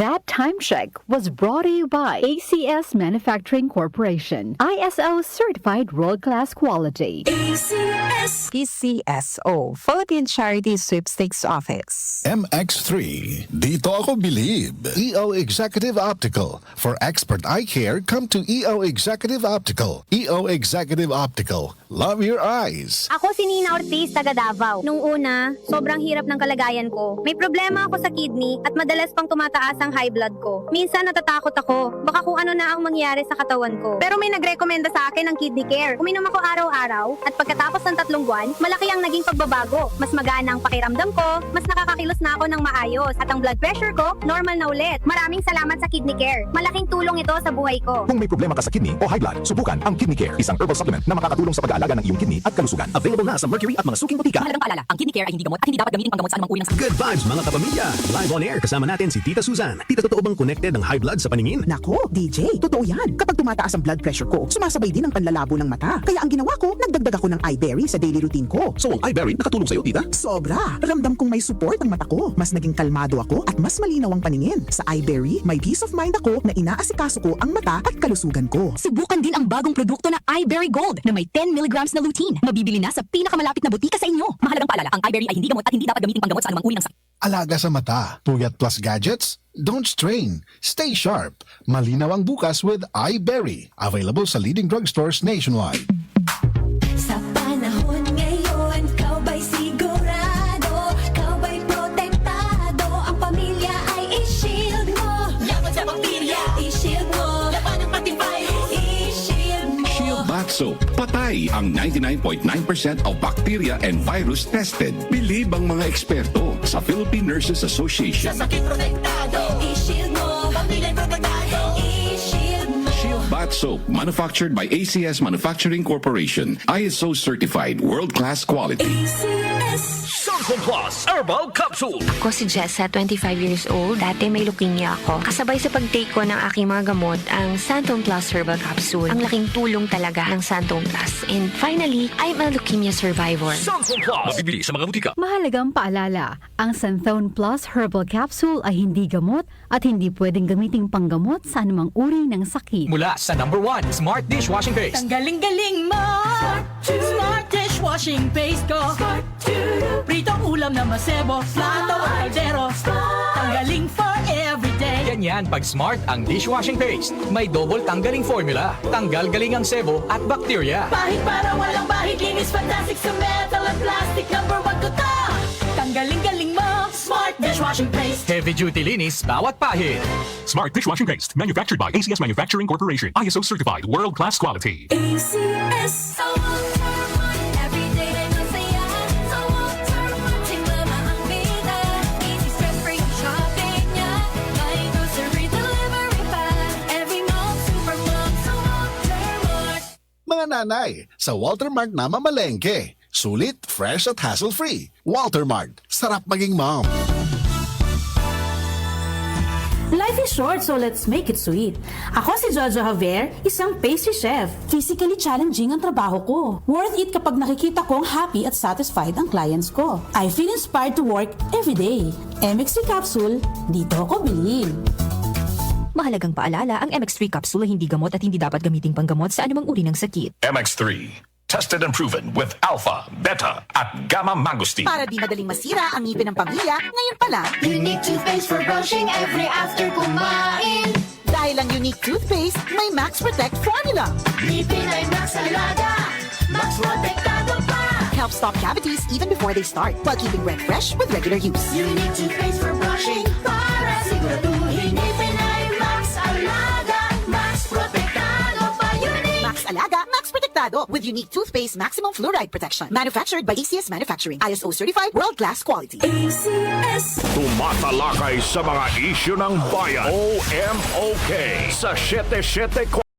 That time check was brought to you by ACS Manufacturing Corporation, ISO certified world-class quality. ACS PCSO, Philippine Charity Sweepstakes Office. MX3, dito ako believe. EO Executive Optical. For expert eye care, come to EO Executive Optical. EO Executive Optical. Love your eyes. Ako si Nina Ortiz, taga Davao. Nung una, sobrang hirap ng kalagayan ko. May problema ako sa kidney at madalas pang tumataas ang high blood ko. Minsan natatakot ako, baka kung ano na ang mangyari sa katawan ko. Pero may nagrekomenda sa akin ng kidney care. Uminom ako araw-araw at pagkatapos ng 3 buwan, malaki ang naging pagbabago. Mas magana ang pakiramdam ko, mas nakakakilos na ako ng maayos at ang blood pressure ko, normal na ulit. Maraming salamat sa kidney care. Malaking tulong ito sa buhay ko. Kung may problema ka sa kidney o high blood, subukan ang Kidney Care, isang herbal supplement na makakatulong sa pag-aalaga ng iyong kidney at kalusugan. Available na sa Mercury at mga suking botika. Mahalagang paalala, ang kidney care ay hindi gamot at hindi dapat gamitin panggamot sa anumang uri ng sakit. Good vibes mga kapamilya! Live on air kasama natin si Tita Susan. Tita, totoo bang connected ang high blood sa paningin? Nako, DJ, totoo yan. Kapag tumataas ang blood pressure ko, sumasabay din ang panlalabo ng mata. Kaya ang ginawa ko, nagdagdag ako ng iBerry sa daily routine ko. So ang iBerry nakatulong sa'yo, Tita? Sobra! Ramdam kong may support ang mata ko. Mas naging kalmado ako at mas malinaw ang paningin. Sa iBerry, may peace of mind ako na inaasikaso ko ang mata at kalusugan ko. Subukan din ang bagong produkto na iBerry Gold na may 10 mg na lutein. Mabibili na sa pinakamalapit na butika sa inyo. Mahalagang paalala, ang iBerry ay hindi gamot at hindi dapat gamitin panggamot sa anumang uri ng sakit. Alaga sa mata. Puyat plus gadgets? Don't strain. Stay sharp. Malinaw ang bukas with iBerry. Available sa leading drugstores nationwide. Sa panahon ngayon, ikaw ba'y sigurado? Ikaw ba'y protektado? Ang pamilya ay i-shield mo. Laban sa bakterya, i-shield mo. Laban ng pati virus, i-shield mo. Shield Bath Soap. Patay ang 99.9% of bacteria and virus tested. Believe ang mga eksperto sa Philippine Nurses Association. Sa sakit protektado, i-shield mo. Pamilya protektado, i-shield mo. Shield Bath Soap, manufactured by ACS Manufacturing Corporation. ISO certified world-class quality. ACS Santon Plus Herbal Capsule. Ako si Jessa, 25 years old. Dati may leukemia ako. Kasabay sa pag-take ko ng aking mga gamot, ang Santon Plus Herbal Capsule. Ang laking tulong talaga ng Santon Plus. And finally, I'm a leukemia survivor. Santon Plus. Mabibili sa mga butika. Mahalagang paalala, ang Santhone Plus Herbal Capsule ay hindi gamot at hindi pwedeng gamiting panggamot sa anumang uri ng sakit. Mula sa #1 Smart Dishwashing Paste. Ang galing-galing mo. Smart dishwashing paste ko. Pritong ulam na masebo. Plato o kaldero. Tanggaling for everyday. Ganyan pag Smart ang dishwashing paste. May double tanggaling formula. Tanggal galing ang sebo at bakterya. Bahid para walang bahid. Linis fantastic sa metal at plastic. #1 ko to. Tanggaling-galing mo. Smart dishwashing paste. Heavy duty linis bawat pahid. Smart Dishwashing Paste, manufactured by ACS Manufacturing Corporation. ISO certified world-class quality. ACS. Sa Walter everyday ay masaya. Sa Walter tingnan ang bida. Easy stress-free shopping niya. May grocery delivery pa. Every month, super month. Sa Walter. Mga nanay, sa Walter Mart na mamalengke. Sulit, fresh at hassle-free. Walter Mart, sarap maging mom. Life is short, so let's make it sweet. Ako si Jojo Javier, isang pastry chef. Physically challenging ang trabaho ko. Worth it kapag nakikita kong happy at satisfied ang clients ko. I feel inspired to work every day. MX3 Capsule, dito ako bilhin. Mahalagang paalala, ang MX3 capsule ay hindi gamot at hindi dapat gamiting panggamot sa anumang uri ng sakit. MX3, tested and proven with alpha, beta, at gamma mangosteen. Para di madaling masira ang ngipin ng pamilya, ngayon pa lang, Unique toothpaste for brushing every after kumain. dahil ang unique toothpaste may Max Protect formula. Ngipin ay Max Alaga. Max Protektado pa. Help stop cavities even before they start, while keeping breath fresh with regular use. Unique toothpaste for brushing para siguraduhin ngipin ay Max Alaga. Max Protektado pa. Unique. Max Alaga, Max Protectado with unique toothpaste maximum fluoride protection. Manufactured by ACS Manufacturing. ISO certified world-class quality. ACS. Tumatalakay sa mga isyu ng bayan. OMOK sa 7740